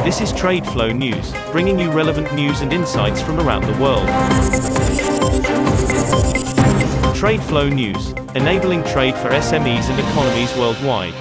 This is TradeFlow News, bringing you relevant news and insights from around the world. TradeFlow News, enabling trade for SMEs and economies worldwide.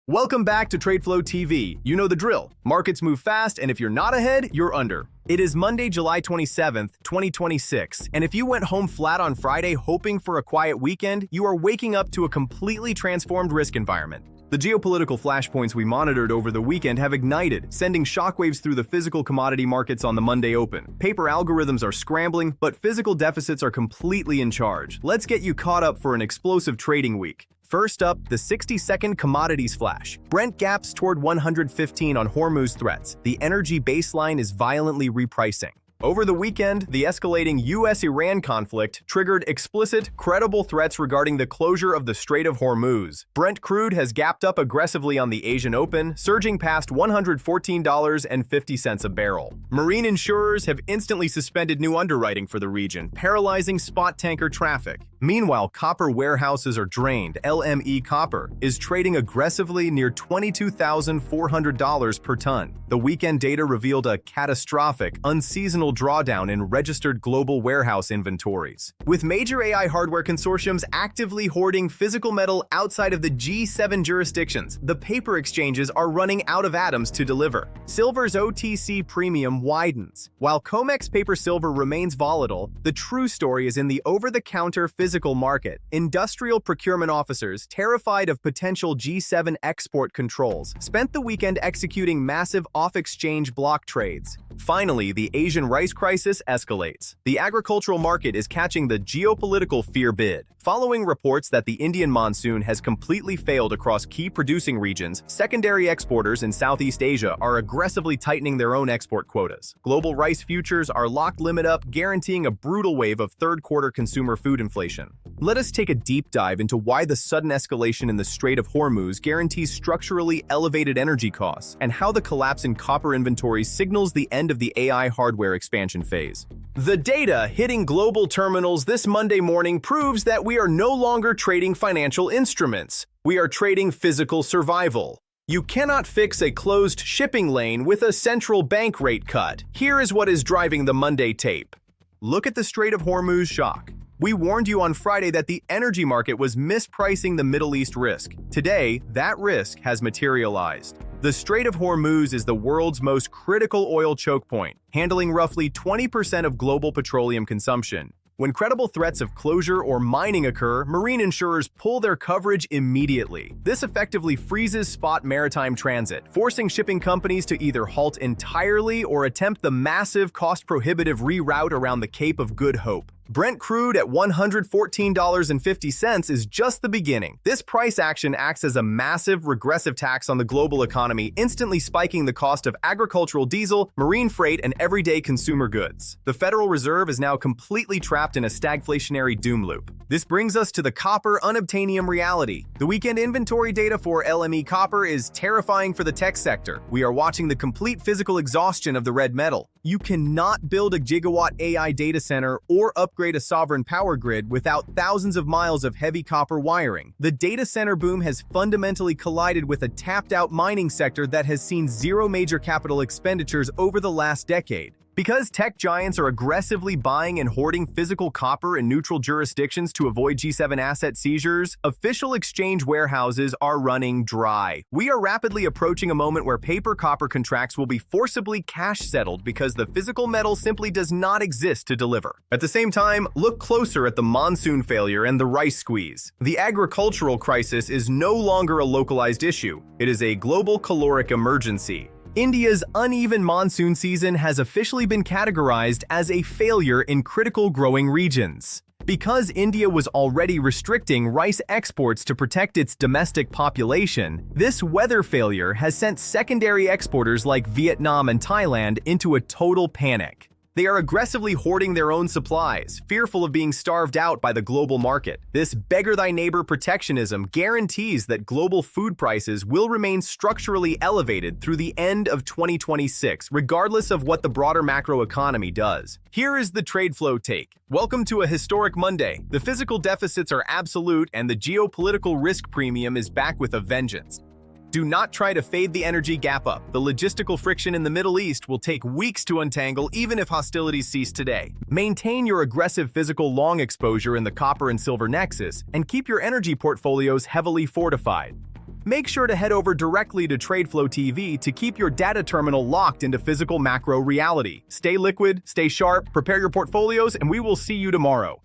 Welcome back to TradeFlow TV. You know the drill. Markets move fast, and if you're not ahead, you're under. It is Monday, July 27th, 2026, and if you went home flat on Friday hoping for a quiet weekend, you are waking up to a completely transformed risk environment. The geopolitical flashpoints we monitored over the weekend have ignited, sending shockwaves through the physical commodity markets on the Monday open. Paper algorithms are scrambling, but physical deficits are completely in charge. Let's get you caught up for an explosive trading week. First up, the 60-second commodities flash. Brent gaps toward 115 on Hormuz threats. The energy baseline is violently repricing. Over the weekend, the escalating US-Iran conflict triggered explicit, credible threats regarding the closure of the Strait of Hormuz. Brent Crude has gapped up aggressively on the Asian Open, surging past $114.50 a barrel. Marine insurers have instantly suspended new underwriting for the region, paralyzing spot tanker traffic. Meanwhile, copper warehouses are drained. LME copper is trading aggressively near $22,400 per ton. The weekend data revealed a catastrophic, unseasonal drawdown in registered global warehouse inventories, with major AI hardware consortiums actively hoarding physical metal outside of the G7 jurisdictions. The paper exchanges are running out of atoms to deliver. Silver's OTC premium widens. While COMEX paper silver remains volatile, the true story is in the over-the-counter physical market. Industrial procurement officers, terrified of potential G7 export controls, spent the weekend executing massive off-exchange block trades. Finally, the Asian rice crisis escalates. The agricultural market is catching the geopolitical fear bid. Following reports that the Indian monsoon has completely failed across key producing regions, secondary exporters in Southeast Asia are aggressively tightening their own export quotas. Global rice futures are locked limit up, guaranteeing a brutal wave of third-quarter consumer food inflation. Let us take a deep dive into why the sudden escalation in the Strait of Hormuz guarantees structurally elevated energy costs, and how the collapse in copper inventories signals the end of the AI hardware expansion phase. The data hitting global terminals this Monday morning proves that we are no longer trading financial instruments. We are trading physical survival. You cannot fix a closed shipping lane with a central bank rate cut. Here is what is driving the Monday tape. Look at the Strait of Hormuz Shock. We warned you on Friday that the energy market was mispricing the Middle East risk. Today, that risk has materialized. The Strait of Hormuz is the world's most critical oil choke point, handling roughly 20% of global petroleum consumption. When credible threats of closure or mining occur, marine insurers pull their coverage immediately. This effectively freezes spot maritime transit, forcing shipping companies to either halt entirely or attempt the massive, cost-prohibitive reroute around the Cape of Good Hope. Brent Crude at $114.50 is just the beginning. This price action acts as a massive, regressive tax on the global economy, instantly spiking the cost of agricultural diesel, marine freight, and everyday consumer goods. The Federal Reserve is now completely trapped in a stagflationary doom loop. This brings us to the copper unobtainium reality. The weekend inventory data for LME copper is terrifying for the tech sector. We are watching the complete physical exhaustion of the red metal. You cannot build a gigawatt AI data center or upgrade a sovereign power grid without thousands of miles of heavy copper wiring. The data center boom has fundamentally collided with a tapped-out mining sector that has seen zero major capital expenditures over the last decade. Because tech giants are aggressively buying and hoarding physical copper in neutral jurisdictions to avoid G7 asset seizures, official exchange warehouses are running dry. We are rapidly approaching a moment where paper copper contracts will be forcibly cash settled because the physical metal simply does not exist to deliver. At the same time, look closer at the monsoon failure and the rice squeeze. The agricultural crisis is no longer a localized issue. It is a global caloric emergency. India's uneven monsoon season has officially been categorized as a failure in critical growing regions. Because India was already restricting rice exports to protect its domestic population, this weather failure has sent secondary exporters like Vietnam and Thailand into a total panic. They are aggressively hoarding their own supplies, fearful of being starved out by the global market. This beggar-thy-neighbor protectionism guarantees that global food prices will remain structurally elevated through the end of 2026, regardless of what the broader macroeconomy does. Here is the TradeFlow take. Welcome to a historic Monday. The physical deficits are absolute, and the geopolitical risk premium is back with a vengeance. Do not try to fade the energy gap up. The logistical friction in the Middle East will take weeks to untangle even if hostilities cease today. Maintain your aggressive physical long exposure in the copper and silver nexus, and keep your energy portfolios heavily fortified. Make sure to head over directly to TradeFlow TV to keep your data terminal locked into physical macro reality. Stay liquid, stay sharp, prepare your portfolios, and we will see you tomorrow.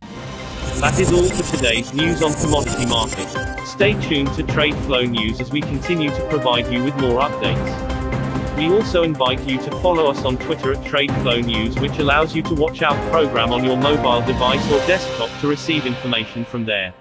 That is all for today's news on commodity markets. Stay tuned to TradeFlow News as we continue to provide you with more updates. We also invite you to follow us on Twitter at TradeFlow News, which allows you to watch our program on your mobile device or desktop to receive information from there.